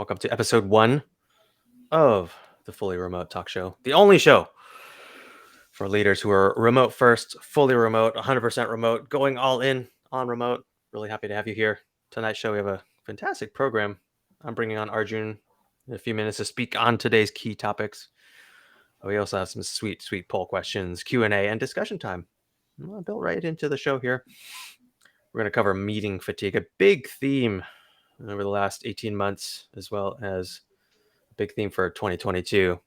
Welcome to episode 1 of the Fully Remote Talk Show, the only show for leaders who are remote first, fully remote, 100% remote, going all in on remote. Really happy to have you here. Tonight's show, we have a fantastic program. I'm bringing on Arjun in a few minutes to speak on today's key topics. We also have some sweet poll questions, Q&A, and discussion time. Built right into the show here. We're going to cover meeting fatigue, a big theme over the last 18 months, as well as a big theme for 2022.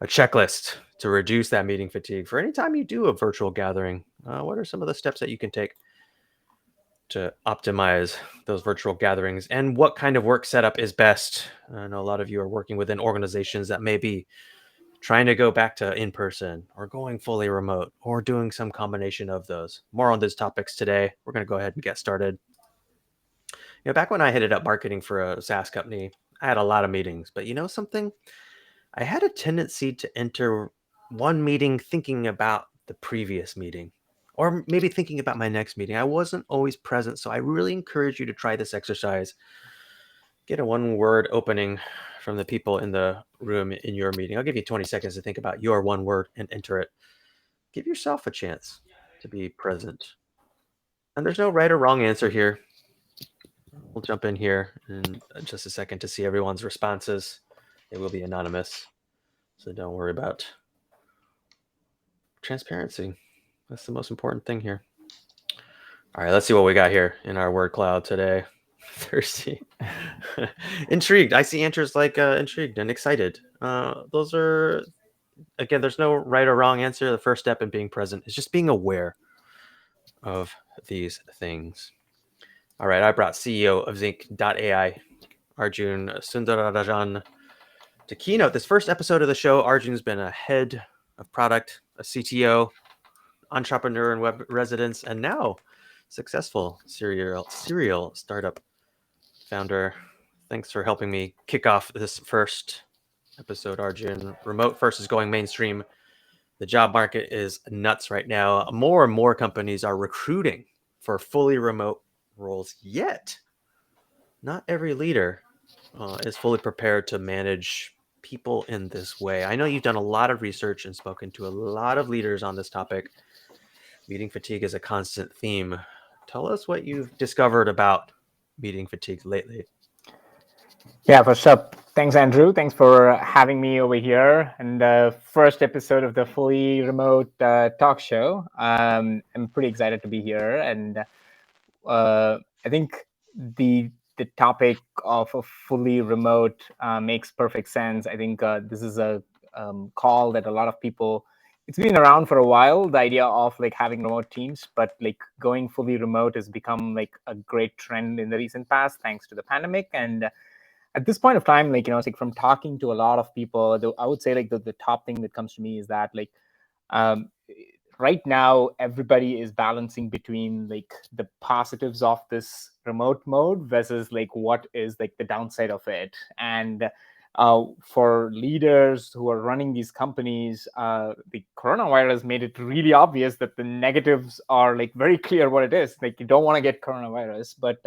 A checklist to reduce that meeting fatigue for any time you do a virtual gathering. What are some of the steps that you can take to optimize those virtual gatherings, and what kind of work setup is best? I know a lot of you are working within organizations that may be trying to go back to in-person or going fully remote or doing some combination of those. More on those topics today. We're going to go ahead and get started. Back when I headed up marketing for a SaaS company, I had a lot of meetings, but you know something? I had a tendency to enter one meeting thinking about the previous meeting, or maybe thinking about my next meeting. I wasn't always present, so I really encourage you to try this exercise. Get a one-word opening from the people in the room in your meeting. I'll give you 20 seconds to think about your one word and enter it. Give yourself a chance to be present. And there's no right or wrong answer here. We'll jump in here in just a second to see everyone's responses. They will be anonymous, so don't worry about transparency. That's the most important thing here. All right, let's see what we got here in our word cloud today. Thirsty. Intrigued. I see answers like intrigued and excited. Those are, again, there's no right or wrong answer. The first step in being present is just being aware of these things. All right, I brought CEO of Zinc.ai, Arjun Sundararajan, to keynote this first episode of the show. Arjun's been a head of product, a CTO, entrepreneur in web residence, and now successful serial startup founder. Thanks for helping me kick off this first episode, Arjun. Remote first is going mainstream. The job market is nuts right now. More and more companies are recruiting for fully remote roles, yet not every leader is fully prepared to manage people in this way. I know you've done a lot of research and spoken to a lot of leaders on this topic. Meeting fatigue is a constant theme. Tell us what you've discovered about meeting fatigue lately. Yeah, for sure. Thanks, Andrew. Thanks for having me over here and the first episode of the fully remote talk show. I'm pretty excited to be here, and I think the topic of a fully remote makes perfect sense. I think this is a call that a lot of people. It's been around for a while, the idea of like having remote teams, but like going fully remote has become like a great trend in the recent past, thanks to the pandemic. And at this point of time, like, it's like from talking to a lot of people, I would say like the top thing that comes to me is that like um, right now everybody is balancing between like the positives of this remote mode versus like what is like the downside of it. And for leaders who are running these companies, the coronavirus made it really obvious that the negatives are like very clear what it is. Like, you don't want to get coronavirus, but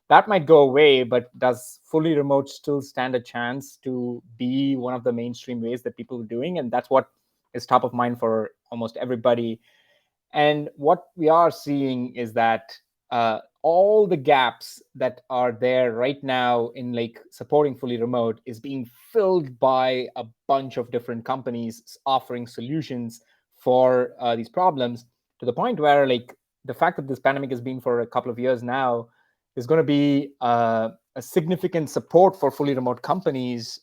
that might go away. But does fully remote still stand a chance to be one of the mainstream ways that people are doing? And that's what is top of mind for almost everybody. And what we are seeing is that all the gaps that are there right now in like supporting fully remote is being filled by a bunch of different companies offering solutions for these problems, to the point where like the fact that this pandemic has been for a couple of years now is going to be a significant support for fully remote companies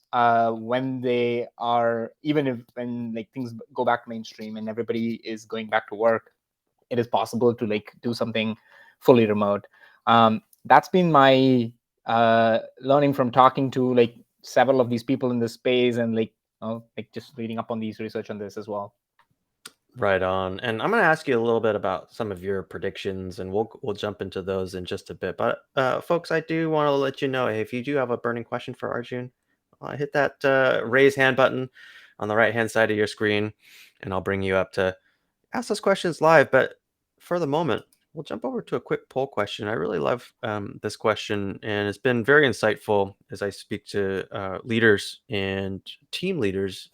when they are, even if when like things go back mainstream and everybody is going back to work, it is possible to like do something fully remote. That's been my learning from talking to like several of these people in this space, and like like just reading up on these research on this as well. Right on. And I'm going to ask you a little bit about some of your predictions, and we'll jump into those in just a bit. But folks, I do want to let you know, if you do have a burning question for Arjun, hit that raise hand button on the right hand side of your screen, and I'll bring you up to ask those questions live. But for the moment, we'll jump over to a quick poll question. I really love this question, and it's been very insightful as I speak to leaders and team leaders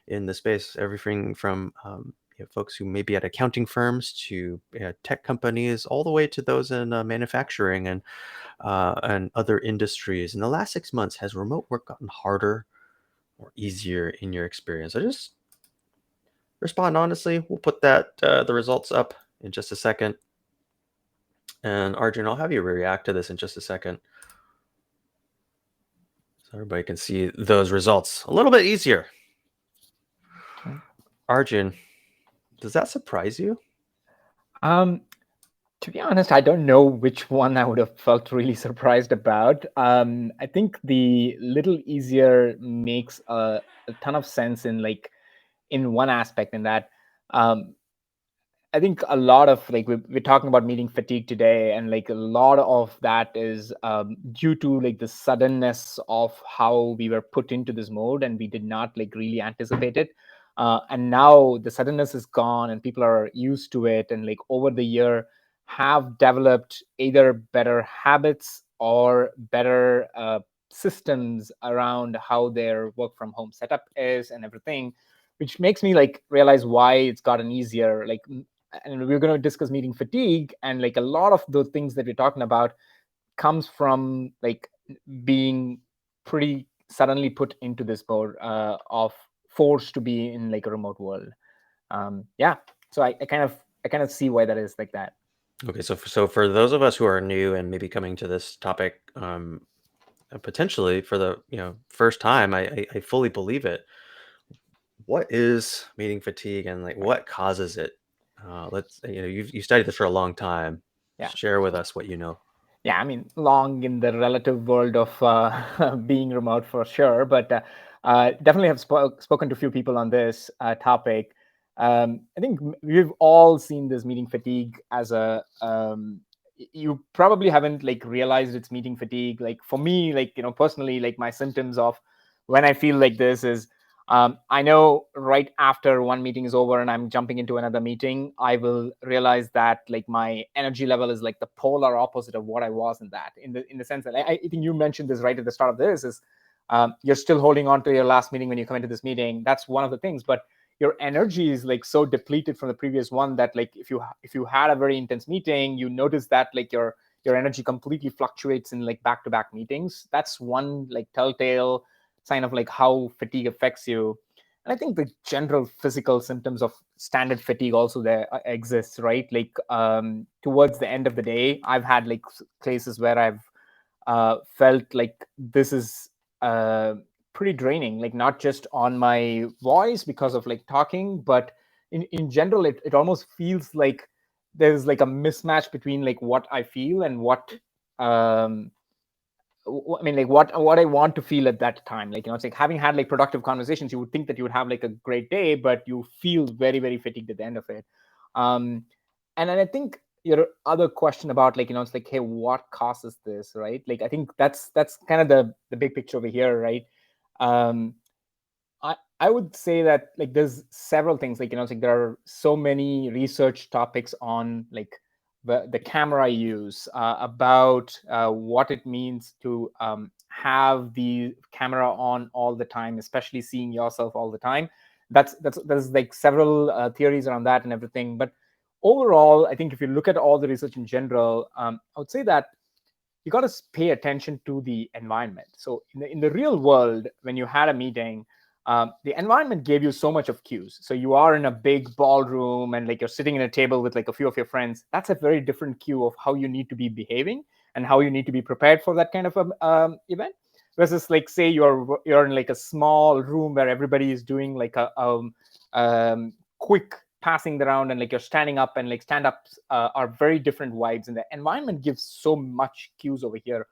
in the space. Everything from folks who may be at accounting firms to tech companies, all the way to those in manufacturing and other industries. In the last 6 months, has remote work gotten harder or easier in your experience? I just respond honestly. We'll put the results up in just a second. And Arjun, I'll have you react to this in just a second, so everybody can see those results a little bit easier. Okay. Arjun, does that surprise you? Um, to be honest, I don't know which one I would have felt really surprised about. I think the little easier makes a ton of sense in in one aspect, in that um, I think a lot of we're talking about meeting fatigue today, and like a lot of that is due to like the suddenness of how we were put into this mode, and we did not like really anticipate it. And now the suddenness is gone, and people are used to it, and like over the year have developed either better habits or better systems around how their work from home setup is and everything, which makes me like realize why it's gotten easier. And we're going to discuss meeting fatigue, and like a lot of the things that we're talking about comes from like being pretty suddenly put into this mode of forced to be in like a remote world. Yeah, so I kind of see why that is like that. Okay, so for those of us who are new and maybe coming to this topic potentially for the first time, I fully believe it. What is meeting fatigue, and like what causes it? Let's you studied this for a long time. Yeah. Share with us what you know. Yeah, I mean, long in the relative world of being remote for sure, but definitely have spoken to a few people on this topic. I think we've all seen this meeting fatigue as a. You probably haven't like realized it's meeting fatigue. Like for me, like personally, like my symptoms of when I feel like this is I know right after one meeting is over and I'm jumping into another meeting, I will realize that like my energy level is like the polar opposite of what I was in that. In the sense that I think you mentioned this right at the start of this is you're still holding on to your last meeting when you come into this meeting. That's one of the things, but your energy is like so depleted from the previous one that like if you had a very intense meeting, you notice that like your energy completely fluctuates in like back-to-back meetings. That's one like telltale sign of like how fatigue affects you. And I think the general physical symptoms of standard fatigue also there exists, right? Like towards the end of the day, I've had like cases where I've felt like this is uh, pretty draining, like not just on my voice because of like talking, but in general, it almost feels like there's like a mismatch between like what I feel and what um, I mean, like what I want to feel at that time. Like it's like having had like productive conversations, you would think that you would have like a great day, but you feel very very fatigued at the end of it. Um, and then I think your other question about like it's like, hey, what causes this, right? Like I think that's kind of the big picture over here, right? Um, I would say that like there's several things, like it's like there are so many research topics on like the camera use, about what it means to have the camera on all the time, especially seeing yourself all the time. There's like several theories around that and everything, but overall I think if you look at all the research in general, I would say that you got to pay attention to the environment. So in the real world, when you had a meeting, the environment gave you so much of cues. So you are in a big ballroom and like you're sitting in a table with like a few of your friends. That's a very different cue of how you need to be behaving and how you need to be prepared for that kind of event. Versus like say you're in like a small room where everybody is doing like a quick passing around, and like you're standing up, and like stand-ups are very different vibes, and the environment gives so much cues over here,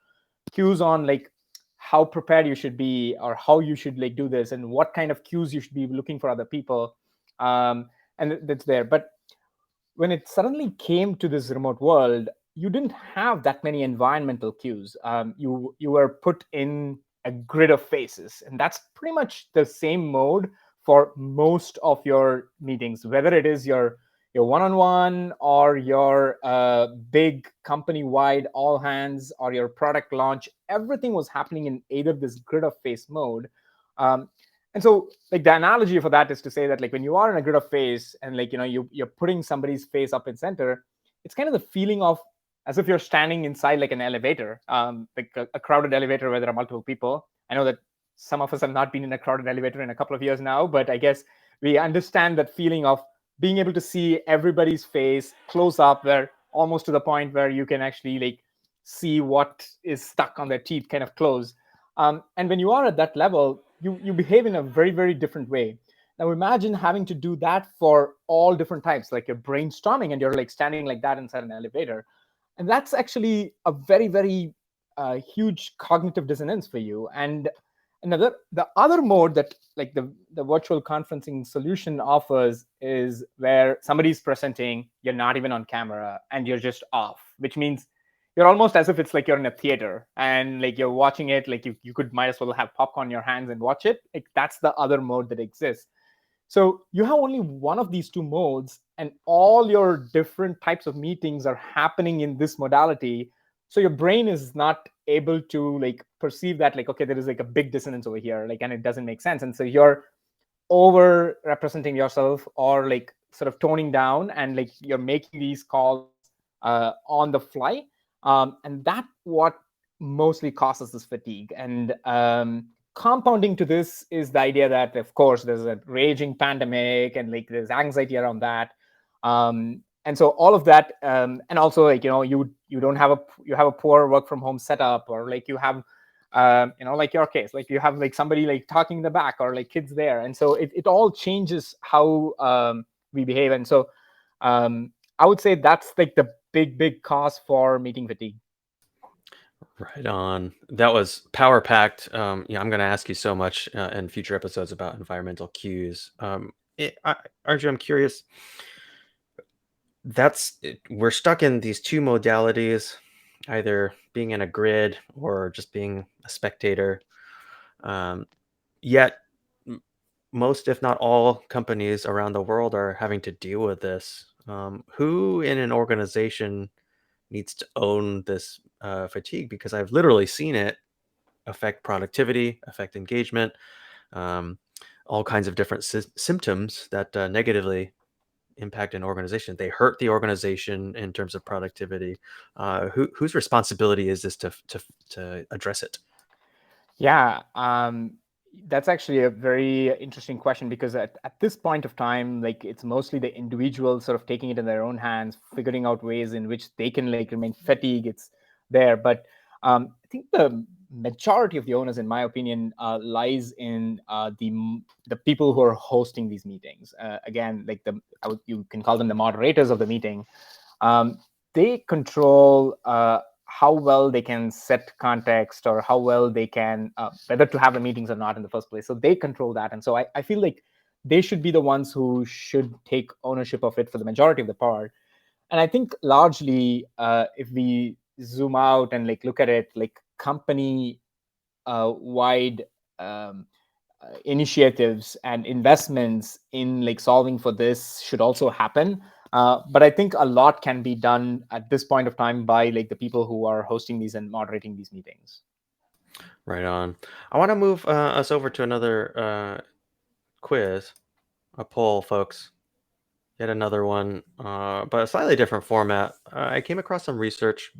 cues on like how prepared you should be or how you should like do this and what kind of cues you should be looking for other people. And that's there, but when it suddenly came to this remote world, you didn't have that many environmental cues. You were put in a grid of faces, and that's pretty much the same mode for most of your meetings, whether it is your one-on-one or your big company-wide all hands or your product launch, everything was happening in either this grid of face mode. um, and so like the analogy for that is to say that like when you are in a grid of face and like you're putting somebody's face up in center, it's kind of the feeling of as if you're standing inside like an elevator, like a crowded elevator where there are multiple people. I know that some of us have not been in a crowded elevator in a couple of years now, but I guess we understand that feeling of being able to see everybody's face close up, where almost to the point where you can actually like see what is stuck on their teeth kind of close. And when you are at that level, you behave in a very, very different way. Now imagine having to do that for all different types, like you're brainstorming and you're like standing like that inside an elevator. And that's actually a very, very huge cognitive dissonance for you. And another, the other mode that like the virtual conferencing solution offers is where somebody's presenting, you're not even on camera and you're just off, which means you're almost as if it's like you're in a theater and like you're watching it, like you could might as well have popcorn in your hands and watch it. Like that's the other mode that exists. So you have only one of these two modes, and all your different types of meetings are happening in this modality. So your brain is not able to like perceive that like, okay, there is like a big dissonance over here, like, and it doesn't make sense. And so you're over representing yourself or like sort of toning down, and like you're making these calls on the fly. And that what mostly causes this fatigue. And compounding to this is the idea that of course there's a raging pandemic and like there's anxiety around that. And so all of that, and also like you don't have you have a poor work from home setup, or like you have like your case, like you have like somebody like talking in the back or like kids there. And so it all changes how we behave. And so I would say that's like the big cause for meeting fatigue. Right on. That was power packed. Yeah, I'm going to ask you so much in future episodes about environmental cues. Arju, I'm curious. We're stuck in these two modalities, either being in a grid or just being a spectator. Um, Yet, most, if not all, companies around the world are having to deal with this. Who in an organization needs to own this fatigue? Because I've literally seen it affect productivity, affect engagement, um, all kinds of different symptoms that negatively impact an organization. They hurt the organization in terms of productivity. Whose responsibility is this to address it? Yeah, that's actually a very interesting question, because at this point of time, like it's mostly the individual sort of taking it in their own hands, figuring out ways in which they can like remain fatigue. It's there, but I think the majority of the owners, in my opinion, lies in the people who are hosting these meetings. Again, like you can call them the moderators of the meeting. Um, they control how well they can set context, or how well they can whether to have the meetings or not in the first place. So they control that. And so I feel like they should be the ones who should take ownership of it for the majority of the part. And I think largely, if we zoom out and like look at it, like company wide initiatives and investments in like solving for this should also happen. But I think a lot can be done at this point of time by like the people who are hosting these and moderating these meetings. Right on. I want to move us over to another quiz, a poll, folks. Yet another one, but a slightly different format. I came across some research,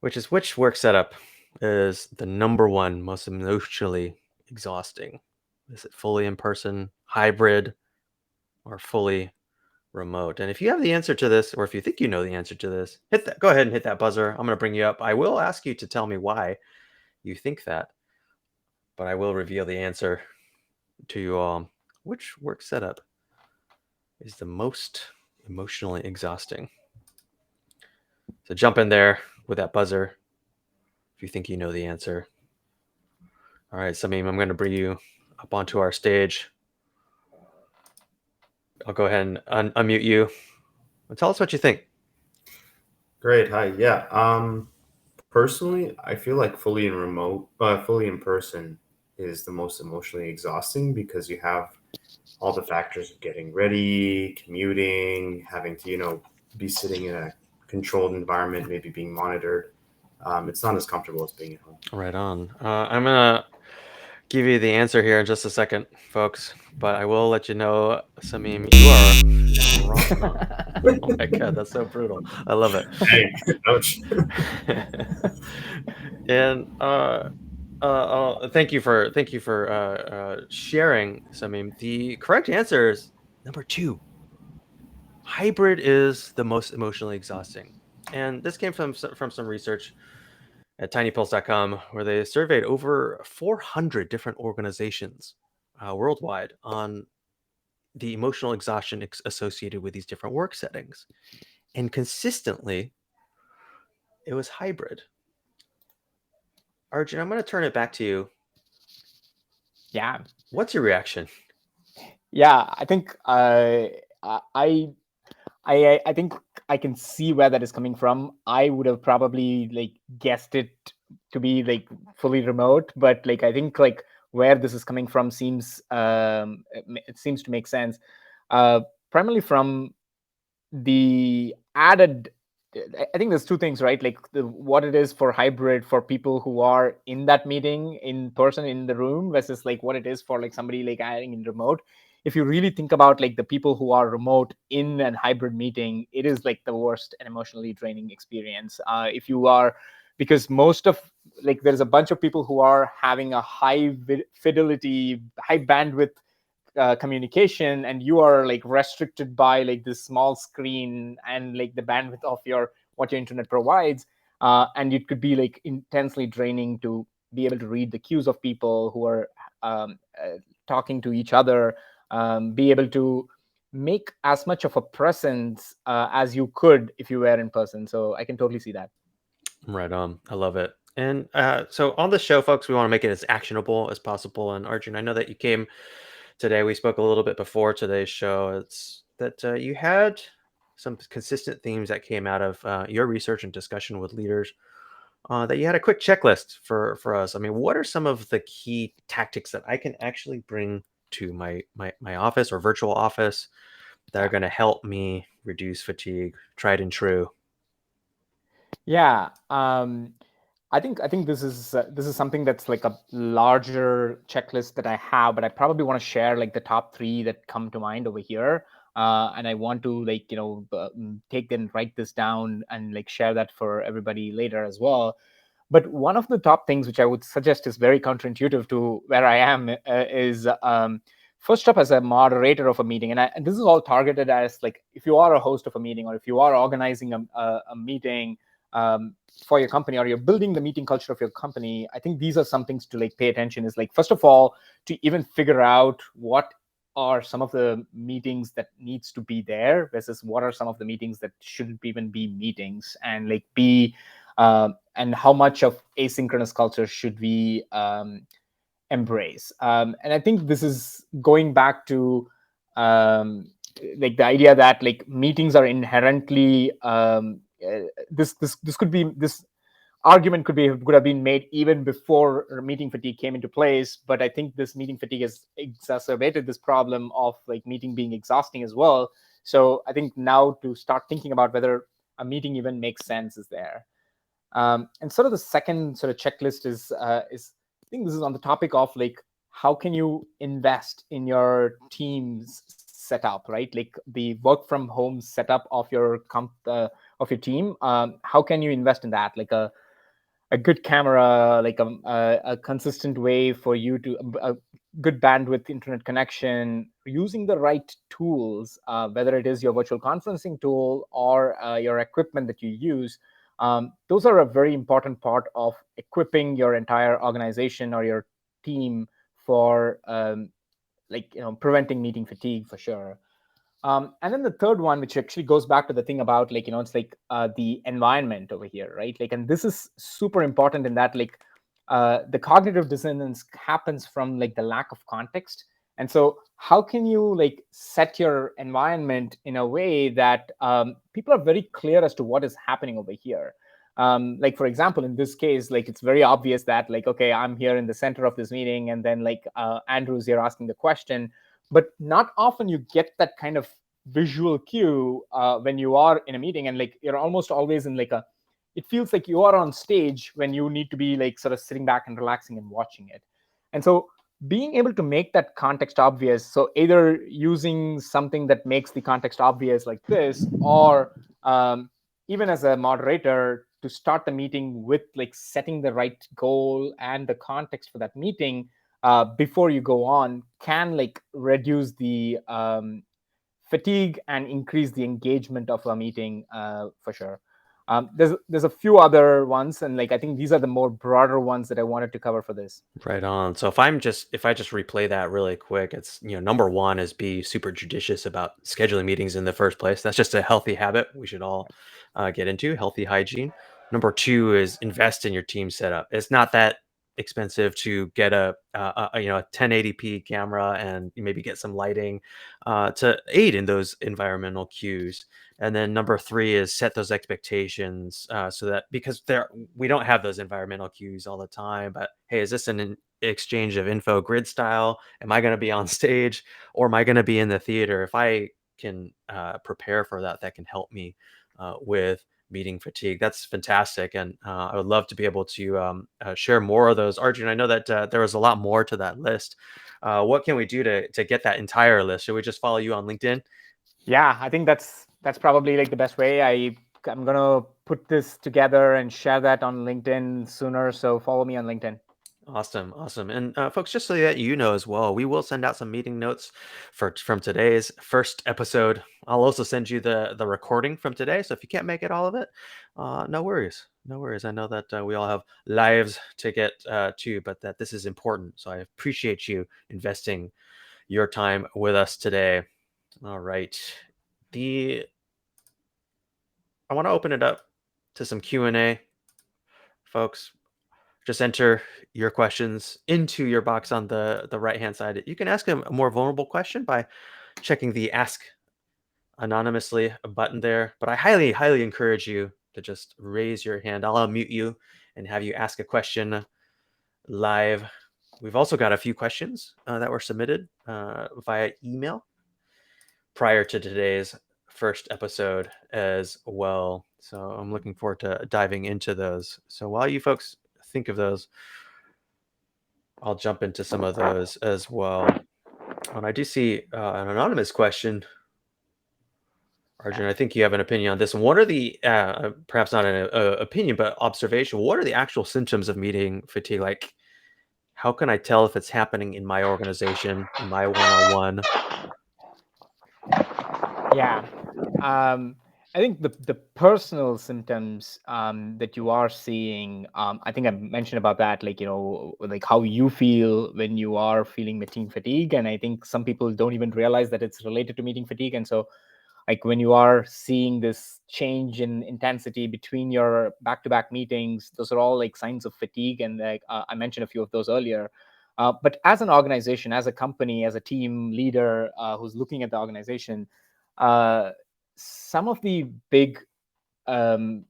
which work setup is the number one most emotionally exhausting? Is it fully in person, hybrid, or fully remote? And if you have the answer to this, or if you think you know the answer to this, hit that. Go ahead and hit that buzzer. I'm going to bring you up. I will ask you to tell me why you think that, but I will reveal the answer to you all. Which work setup is the most emotionally exhausting? So jump in there with that buzzer if you think you know the answer. All right, Samim, I'm going to bring you up onto our stage. I'll go ahead and unmute you. And tell us what you think. Great. Hi. Yeah. Personally, I feel like fully in person is the most emotionally exhausting because you have all the factors of getting ready, commuting, having to, be sitting in a controlled environment, maybe being monitored. It's not as comfortable as being at home. Right on. I'm gonna give you the answer here in just a second, folks. But I will let you know, Samim, you are now wrong. Oh my god, that's so brutal. I love it. Hey, ouch. And thank you for sharing, Samim. The correct answer is number 2. Hybrid is the most emotionally exhausting, and this came from some research at tinypulse.com, where they surveyed over 400 different organizations worldwide on the emotional exhaustion associated with these different work settings. And consistently, it was hybrid. Arjun, I'm going to turn it back to you. Yeah. What's your reaction? Yeah, I think I think I can see where that is coming from. I would have probably like guessed it to be like fully remote, but like I think like where this is coming from seems it seems to make sense. Primarily from the added, I think there's two things, right? Like what it is for hybrid for people who are in that meeting in person in the room versus like what it is for like somebody like adding in remote. If you really think about like the people who are remote in an hybrid meeting, it is like the worst and emotionally draining experience. If you are, because most of like there's a bunch of people who are having a high fidelity, high bandwidth communication, and you are like restricted by like this small screen and like the bandwidth of your what your internet provides, and it could be like intensely draining to be able to read the cues of people who are talking to each other, be able to make as much of a presence as you could if you were in person. So I can totally see that. Right on. I love it. And so on the show, folks, we want to make it as actionable as possible. And Arjun, I know that you came today. We spoke a little bit before today's show. It's that you had some consistent themes that came out of your research and discussion with leaders. That you had a quick checklist for us. I mean, what are some of the key tactics that I can actually bring to my office or virtual office that are going to help me reduce fatigue? Tried and true. Yeah, I think this is something that's like a larger checklist that I have, but I probably want to share like the top three that come to mind over here, and I want to like take and write this down and like share that for everybody later as well. But one of the top things which I would suggest is very counterintuitive to where I am is first up as a moderator of a meeting, and this is all targeted as like if you are a host of a meeting or if you are organizing a meeting for your company or you're building the meeting culture of your company. I think these are some things to like pay attention. Is like first of all to even figure out what are some of the meetings that needs to be there versus what are some of the meetings that shouldn't even be meetings, and like be and how much of asynchronous culture should we embrace. And I think this is going back to like the idea that like meetings are inherently this could be this argument could have been made even before meeting fatigue came into place, but I think this meeting fatigue has exacerbated this problem of like meeting being exhausting as well. So I think now to start thinking about whether a meeting even makes sense is there. And sort of the second sort of checklist is I think this is on the topic of like how can you invest in your team's setup, right? Like the work from home setup of your team. How can you invest in that? Like a good camera, like a consistent way for you to a good bandwidth internet connection, using the right tools, whether it is your virtual conferencing tool or your equipment that you use. Those are a very important part of equipping your entire organization or your team for preventing meeting fatigue for sure. And then the third one, which actually goes back to the thing about like, it's like the environment over here, right? Like, and this is super important in that like the cognitive dissonance happens from like the lack of context. And so how can you like set your environment in a way that people are very clear as to what is happening over here? Like, for example, in this case, like it's very obvious that like, okay, I'm here in the center of this meeting, and then like Andrew's here asking the question. but not often you get that kind of visual cue when you are in a meeting, and like you're almost always in like a, it feels like you are on stage when you need to be like sort of sitting back and relaxing and watching it. And so being able to make that context obvious, so either using something that makes the context obvious like this, or even as a moderator to start the meeting with like setting the right goal and the context for that meeting before you go on, can like reduce the fatigue and increase the engagement of a meeting for sure. There's a few other ones, and like I think these are the more broader ones that I wanted to cover for this. Right on. So if I just replay that really quick, it's, number one is be super judicious about scheduling meetings in the first place. That's just a healthy habit we should all get into, healthy hygiene. Number two is invest in your team setup. It's not that expensive to get a 1080p camera and maybe get some lighting to aid in those environmental cues. And then number three is set those expectations so that, because we don't have those environmental cues all the time, but hey, is this an exchange of info grid style? Am I going to be on stage, or am I going to be in the theater? If I can prepare for that, that can help me with meeting fatigue. That's fantastic. And I would love to be able to share more of those. Arjun, I know that there was a lot more to that list. What can we do to get that entire list? Should we just follow you on LinkedIn? Yeah, I think that's probably like the best way. I'm gonna put this together and share that on LinkedIn sooner, so follow me on LinkedIn. Awesome, awesome. And folks, just so that you know as well, we will send out some meeting notes from today's first episode. I'll also send you the recording from today. So if you can't make it all of it, no worries, no worries. I know that we all have lives to get to, but that this is important. So I appreciate you investing your time with us today. All right, I want to open it up to some Q&A, folks. Just enter your questions into your box on the right hand side. You can ask a more vulnerable question by checking the ask anonymously button there, but I highly encourage you to just raise your hand. I'll unmute you and have you ask a question live. We've also got a few questions that were submitted via email prior to today's first episode as well. So I'm looking forward to diving into those. So while you folks think of those, I'll jump into some of those as well. And I do see an anonymous question. Arjun, I think you have an opinion on this. What are the, perhaps not an opinion, but observation, what are the actual symptoms of meeting fatigue? Like, how can I tell if it's happening in my organization, in my one-on-one? Yeah. I think the personal symptoms that you are seeing, I think I mentioned about that, like, like how you feel when you are feeling meeting fatigue. And I think some people don't even realize that it's related to meeting fatigue. And so, like, when you are seeing this change in intensity between your back-to-back meetings, those are all like signs of fatigue. And like I mentioned a few of those earlier. But as an organization, as a company, as a team leader who's looking at the organization, uh, some of the big um,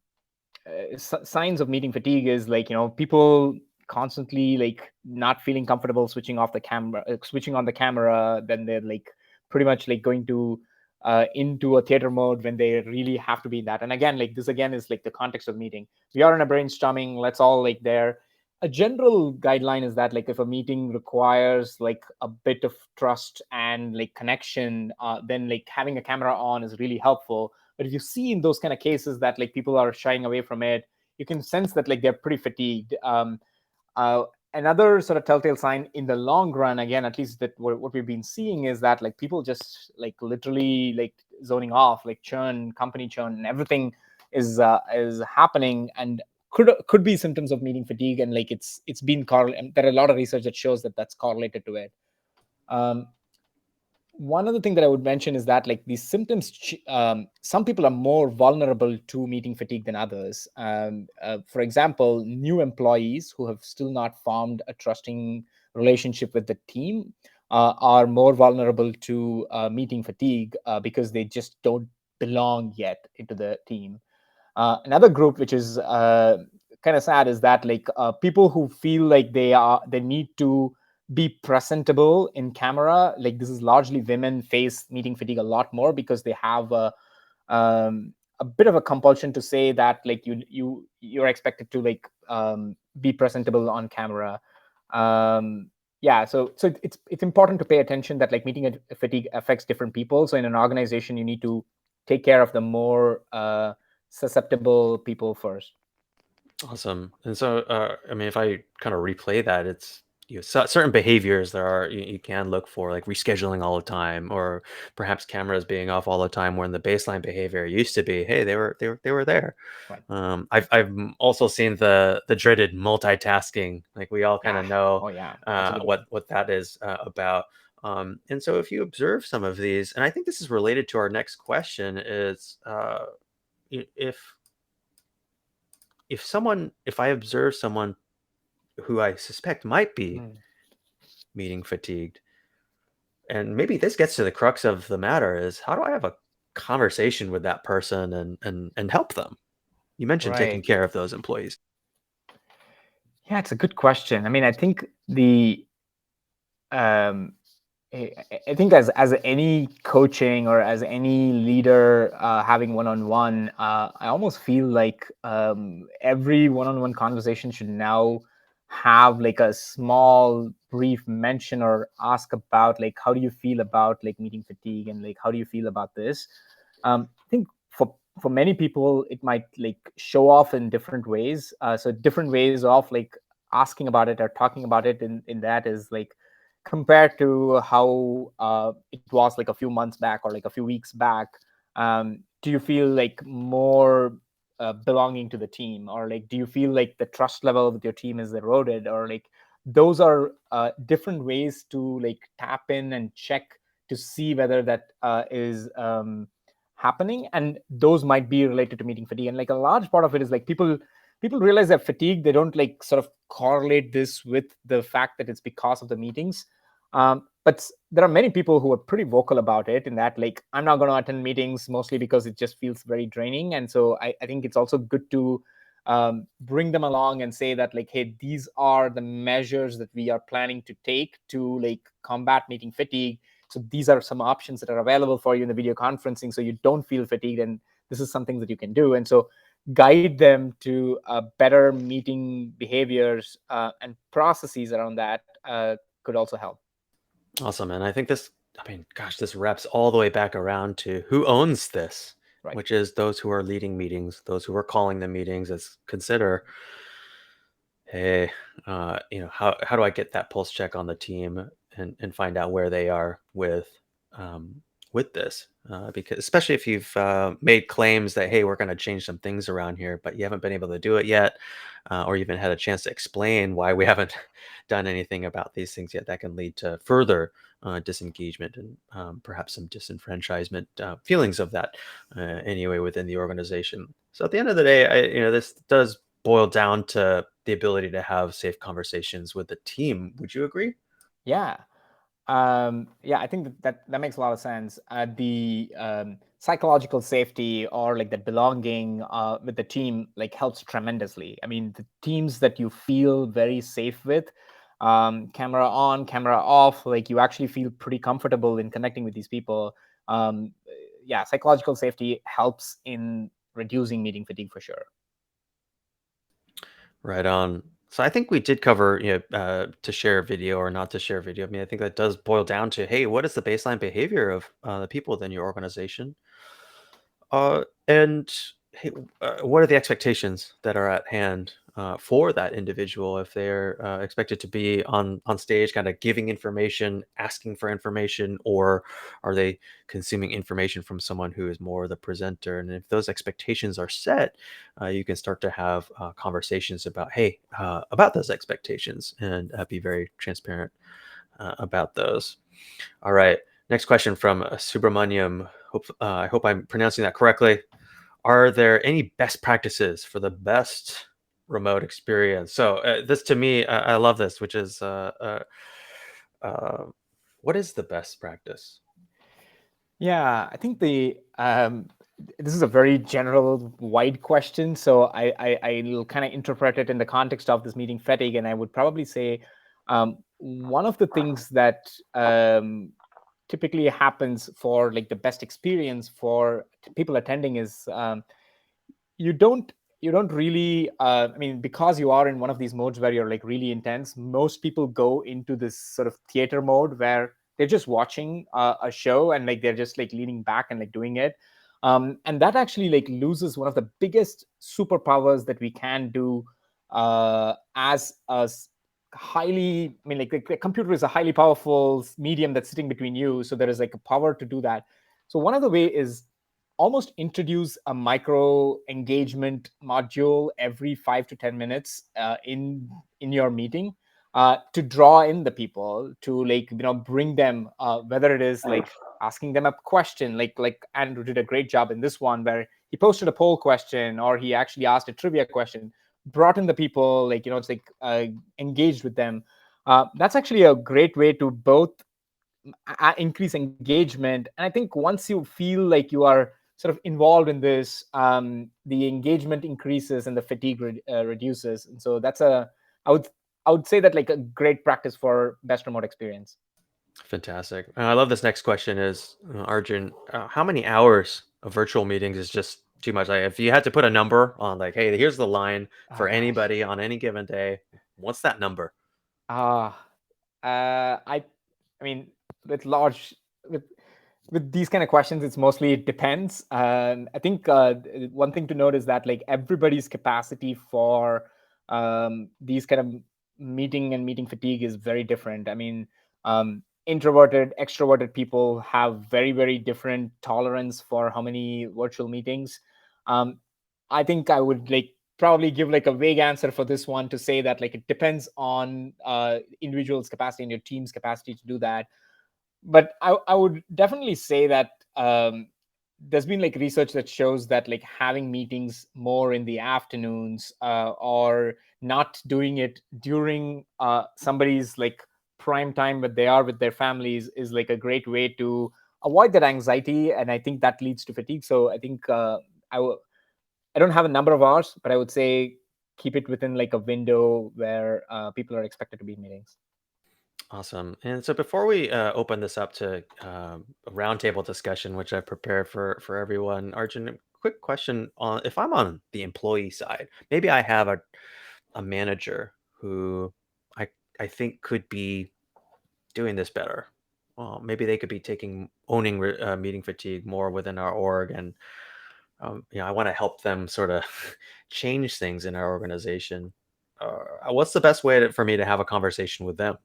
signs of meeting fatigue is like, people constantly like not feeling comfortable switching on the camera. Then they're like pretty much like going to into a theater mode when they really have to be in that. And again, like this again is like the context of meeting. We are in a brainstorming, let's all like there. A general guideline is that like if a meeting requires like a bit of trust and like connection, then like having a camera on is really helpful. But if you see in those kind of cases that like people are shying away from it, you can sense that like they're pretty fatigued. Uh, Another sort of telltale sign in the long run, again, at least that what we've been seeing is that like people just like literally like zoning off, like churn, company churn, and everything is happening, and could be symptoms of meeting fatigue. And like it's been correlated. There are a lot of research that shows that that's correlated to it. Um, One other thing that I would mention is that like these symptoms, some people are more vulnerable to meeting fatigue than others. For example, new employees who have still not formed a trusting relationship with the team are more vulnerable to meeting fatigue because they just don't belong yet into the team. Another group which is kind of sad is that like people who feel like they need to be presentable in camera. Like this is largely women face meeting fatigue a lot more because they have a bit of a compulsion to say that like you're expected to like be presentable on camera. Yeah, so it's important to pay attention that like meeting fatigue affects different people. So in an organization, you need to take care of the more susceptible people first. Awesome. And so, I mean, if I kind of replay that, it's certain behaviors there are you can look for, like rescheduling all the time, or perhaps cameras being off all the time, when the baseline behavior used to be, hey, they were there. Right. I've also seen the dreaded multitasking. Like we all kind of know Oh yeah, that's a good one. what that is about. And so, if you observe some of these, and I think this is related to our next question, is if I observe someone who I suspect might be meeting fatigued, and maybe this gets to the crux of the matter, is how do I have a conversation with that person and help them? You mentioned taking Right. care of those employees. Yeah, it's a good question. I mean, I think um, I think as any coaching or as any leader having one-on-one, I almost feel like every one-on-one conversation should now have like a small brief mention or ask about like how do you feel about like meeting fatigue, and like how do you feel about this. I think for many people it might like show off in different ways. So different ways of like asking about it or talking about it in that is like compared to how it was like a few months back or like a few weeks back. Do you feel like more belonging to the team, or like do you feel like the trust level with your team is eroded, or like those are different ways to like tap in and check to see whether that is happening, and those might be related to meeting fatigue. And like a large part of it is like people realize that fatigue, they don't like sort of correlate this with the fact that it's because of the meetings. But there are many people who are pretty vocal about it, in that like I'm not going to attend meetings mostly because it just feels very draining. And so I think it's also good to bring them along and say that like, hey, these are the measures that we are planning to take to like combat meeting fatigue. So these are some options that are available for you in the video conferencing, so you don't feel fatigued, and this is something that you can do. And so guide them to better meeting behaviors and processes around that could also help. Awesome. And I think this, I mean, gosh, this wraps all the way back around to who owns this, Right. which is those who are leading meetings, those who are calling the meetings. As consider, hey, how do I get that pulse check on the team and find out where they are um, with this? Because especially if you've made claims that, hey, we're going to change some things around here, but you haven't been able to do it yet, or even had a chance to explain why we haven't done anything about these things yet, that can lead to further disengagement and perhaps some disenfranchisement feelings of that anyway within the organization. So at the end of the day, this does boil down to the ability to have safe conversations with the team. Would you agree? Yeah. Yeah, I think that makes a lot of sense. The psychological safety or like the belonging with the team like helps tremendously. I mean, the teams that you feel very safe with, camera on, camera off, like you actually feel pretty comfortable in connecting with these people. Yeah, psychological safety helps in reducing meeting fatigue for sure. Right on. So I think we did cover, to share video or not to share video. I mean, I think that does boil down to, hey, what is the baseline behavior of the people within your organization? And hey, what are the expectations that are at hand for that individual if they're expected to be on stage, kind of giving information, asking for information, or are they consuming information from someone who is more the presenter? And if those expectations are set, you can start to have conversations about, hey, about those expectations, and be very transparent about those. All right. Next question from Subramaniam. I hope I'm pronouncing that correctly. Are there any best practices for the best remote experience? So this to me, I love this, which is uh, what is the best practice? Yeah, I think this is a very general, wide question. So I'll kind of interpret it in the context of this meeting fatigue, and I would probably say one of the things that typically happens for like the best experience for people attending is you don't really I mean, because you are in one of these modes where you're like really intense, most people go into this sort of theater mode where they're just watching a show and like they're just like leaning back and like doing it, and that actually like loses one of the biggest superpowers that we can do as highly, I mean, like the computer is a highly powerful medium that's sitting between you, so there is like a power to do that. So one of the way is almost introduce a micro engagement module every 5 to 10 minutes in your meeting, to draw in the people, to like bring them, whether it is like asking them a question, like Andrew did a great job in this one where he posted a poll question or he actually asked a trivia question, brought in the people, like it's like engaged with them. That's actually a great way to both increase engagement, and I think once you feel like you are sort of involved in this, the engagement increases and the fatigue reduces. And so that's a I would I would say that like a great practice for best remote experience. Fantastic. I love this next question is, Arjun, how many hours of virtual meetings is just too much? Like, if you had to put a number on, like, hey, here's the line Oh for gosh. anybody on any given day, what's that number? uh I mean, with large with these kind of questions, it's mostly it depends. I think one thing to note is that like everybody's capacity for these kind of meeting fatigue is very different. I mean, introverted, extroverted people have very, very different tolerance for how many virtual meetings. Um, I think I would like probably give like a vague answer for this one to say that like it depends on individual's capacity and your team's capacity to do that. But I would definitely say that there's been like research that shows that like having meetings more in the afternoons, or not doing it during somebody's like prime time but they are with their families, is like a great way to avoid that anxiety, and I think that leads to fatigue. So I think I don't have a number of hours, but I would say keep it within like a window where people are expected to be in meetings. Awesome. And so before we open this up to a roundtable discussion, which I've prepared for everyone, Arjun, a quick question on if I'm on the employee side, maybe I have a manager who I I think could be doing this better. Well, maybe they could be owning meeting fatigue more within our org, and I want to help them sort of change things in our organization. What's the best way for me to have a conversation with them?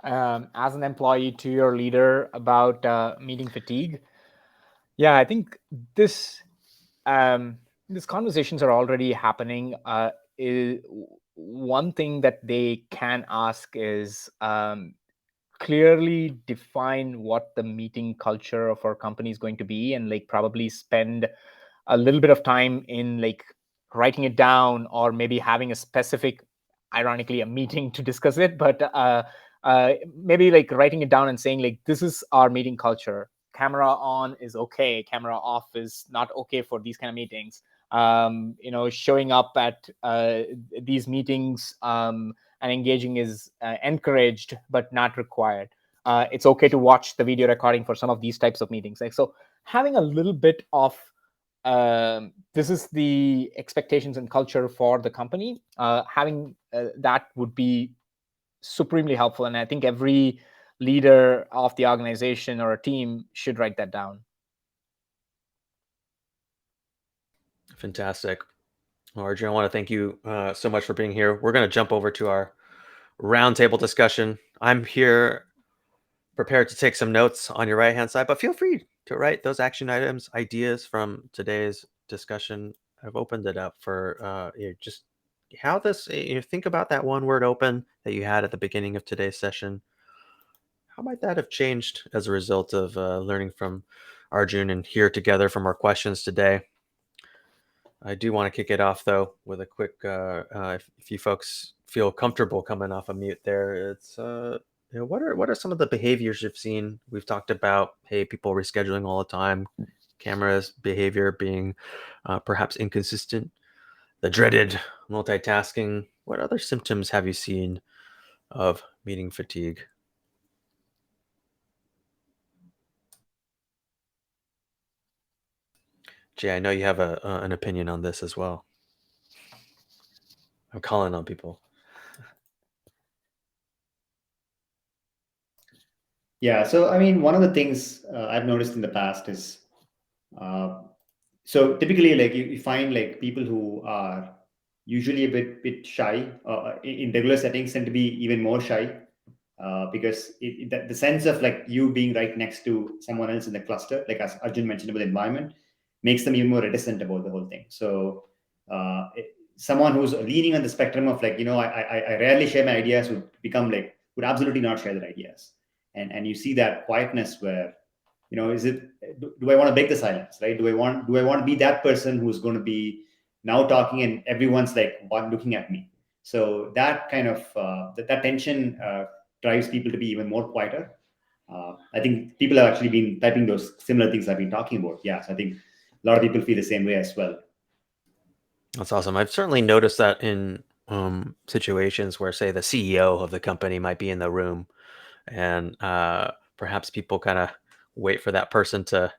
As an employee to your leader about meeting fatigue. Yeah, I think this these conversations are already happening. One thing that they can ask is clearly define what the meeting culture of our company is going to be, and like probably spend a little bit of time in like writing it down, or maybe having a specific, ironically a meeting to discuss it, but maybe like writing it down and saying like this is our meeting culture. Camera on is okay, camera off is not okay for these kind of meetings. Showing up at these meetings and engaging is encouraged but not required. It's okay to watch the video recording for some of these types of meetings. Like, so having a little bit of this is the expectations and culture for the company. Having that would be supremely helpful, and I think every leader of the organization or a team should write that down. Fantastic. Well, Arjun, I want to thank you so much for being here. We're going to jump over to our roundtable discussion. I'm here prepared to take some notes on your right hand side, but feel free to write those action items, ideas from today's discussion. I've opened it up for just how this, think about that one word open that you had at the beginning of today's session. How might that have changed as a result of learning from Arjun and hear together from our questions today? I do want to kick it off though with a quick, if you folks feel comfortable coming off a mute there, it's what are some of the behaviors you've seen? We've talked about, hey, people rescheduling all the time, cameras behavior being perhaps inconsistent, the dreaded multitasking. What other symptoms have you seen of meeting fatigue? Jay, I know you have an opinion on this as well. I'm calling on people. Yeah. So, I mean, one of the things I've noticed in the past is uh, so typically, like you find like people who are usually a bit shy in regular settings tend to be even more shy because the sense of like you being right next to someone else in the cluster, like as Arjun mentioned about the environment, makes them even more reticent about the whole thing. So, someone who's leaning on the spectrum of like, I rarely share my ideas would absolutely not share their ideas. And you see that quietness where, is it, do I want to break the silence, right? Do I want to be that person who's going to be now talking and everyone's like looking at me? So that kind of that tension drives people to be even more quieter. I think people have actually been typing those similar things I've been talking about. Yeah, so I think a lot of people feel the same way as well. That's awesome. I've certainly noticed that in situations where, say, the CEO of the company might be in the room, and perhaps people kind of wait for that person to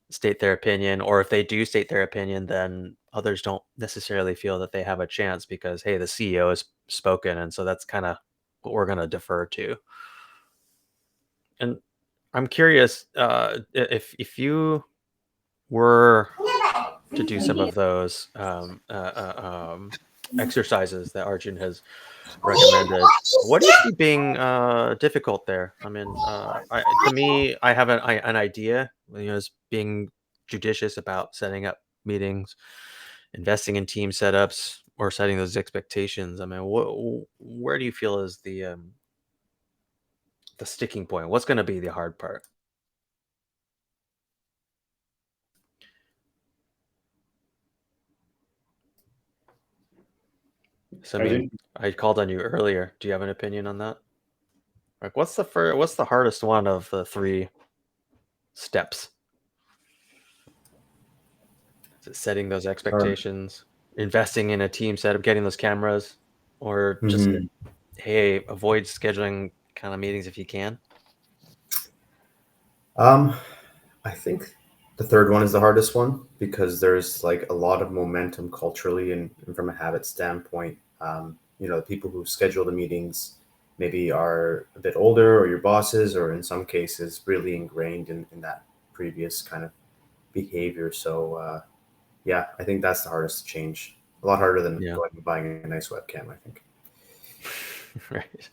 state their opinion, or if they do state their opinion, then others don't necessarily feel that they have a chance because, hey, the CEO has spoken, and so that's kind of what we're going to defer to. And I'm curious if you were to do some of those exercises that Arjun has recommended, what do you see being difficult there? I mean, to me, I have an idea, as being judicious about setting up meetings, investing in team setups, or setting those expectations. I mean, where do you feel is the sticking point? What's going to be the hard part? So, I mean, I called on you earlier. Do you have an opinion on that? Like, what's the hardest one of the three steps? Is it setting those expectations, investing in a team setup, getting those cameras, or just hey, avoid scheduling kind of meetings if you can? I think the third one is the hardest one because there's like a lot of momentum culturally and from a habit standpoint. The people who schedule the meetings maybe are a bit older, or your bosses, or in some cases really ingrained in that previous kind of behavior. So yeah, I think that's the hardest to change. A lot harder than going and buying a nice webcam, I think. Right.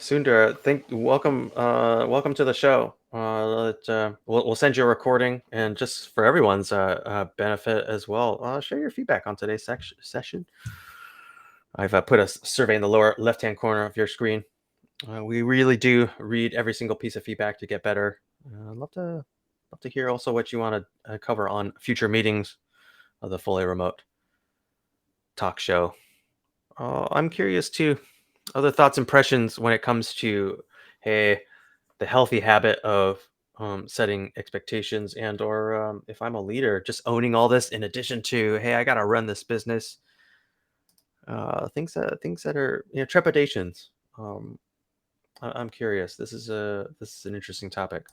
Sundar, welcome to the show. We'll send you a recording, and just for everyone's benefit as well, share your feedback on today's session. I've put a survey in the lower left-hand corner of your screen. We really do read every single piece of feedback to get better. I'd love to hear also what you want to cover on future meetings of the fully remote talk show. I'm curious too, other thoughts, impressions when it comes to, hey, the healthy habit of setting expectations, and or if I'm a leader, just owning all this in addition to, hey, I got to run this business. Things that are, trepidations. I'm curious. This is an interesting topic.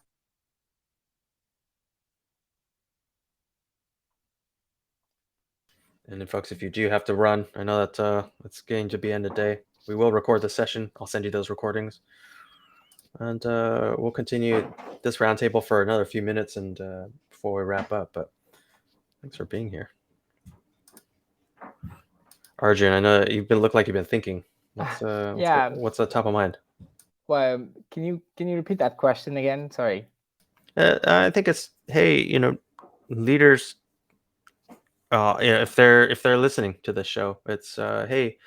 And then, folks, if you do have to run, I know that it's getting to be end of day. We will record the session. I'll send you those recordings, and we'll continue this roundtable for another few minutes, and before we wrap up. But thanks for being here, Arjun. I know look like you've been thinking. What's the top of mind? Well, can you repeat that question again? Sorry. I think it's, hey, leaders. If they're listening to this show, it's hey,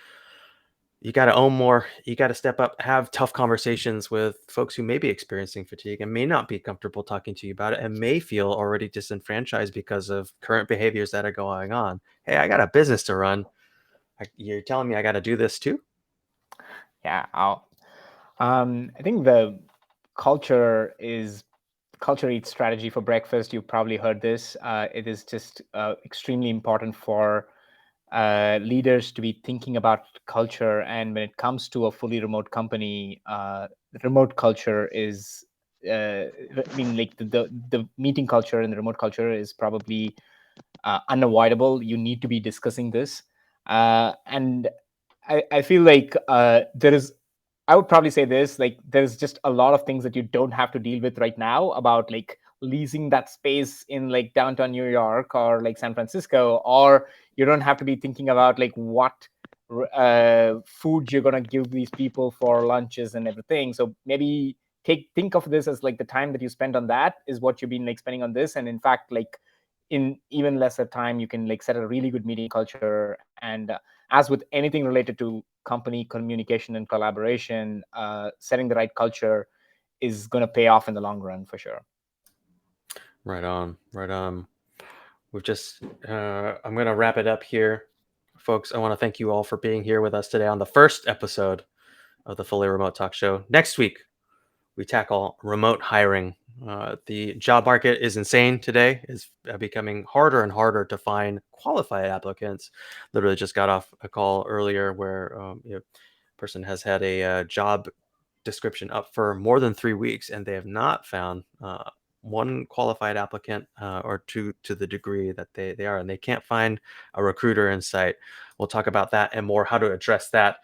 you got to own more. You got to step up, have tough conversations with folks who may be experiencing fatigue and may not be comfortable talking to you about it, and may feel already disenfranchised because of current behaviors that are going on. Hey, I got a business to run. You're telling me I got to do this too? Yeah, I think the culture eats strategy for breakfast. You've probably heard this. It is just extremely important for leaders to be thinking about culture. And when it comes to a fully remote company, the remote culture is, I mean, like the meeting culture and the remote culture is probably unavoidable. You need to be discussing this. And I feel like there is, I would probably say this, like there's just a lot of things that you don't have to deal with right now about like leasing that space in like downtown New York or like San Francisco, or you don't have to be thinking about like what food you're going to give these people for lunches and everything. So maybe think of this as like the time that you spend on that is what you've been like spending on this. And in fact, like in even lesser time, you can like set a really good meeting culture. And as with anything related to company communication and collaboration, setting the right culture is going to pay off in the long run for sure. Right on, right on. We've just, I'm going to wrap it up here. Folks, I want to thank you all for being here with us today on the first episode of the Fully Remote Talk Show. Next week, we tackle remote hiring. The job market is insane today. It's becoming harder and harder to find qualified applicants. Literally just got off a call earlier where a person has had a job description up for more than 3 weeks and they have not found one qualified applicant or two to the degree that they are, and they can't find a recruiter in sight. We'll talk about that and more, how to address that,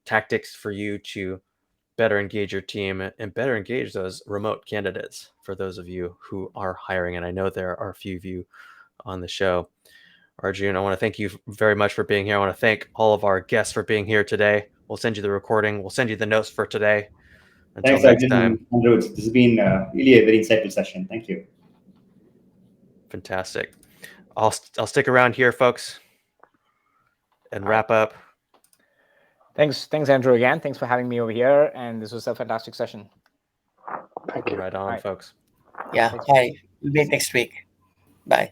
tactics for you to better engage your team and better engage those remote candidates for those of you who are hiring. And I know there are a few of you on the show. Arjun, I want to thank you very much for being here. I want to thank all of our guests for being here today. We'll send you the recording. We'll send you the notes for today. Until Thanks, next Arjun time. and Rhodes. This has been really a very insightful session. Thank you. Fantastic. I'll stick around here, folks, and wrap up. Thanks, Andrew, again. Thanks for having me over here, and this was a fantastic session. Thank you. Right on, All right. folks. Yeah. Thanks. Hi. We'll meet next week. Bye.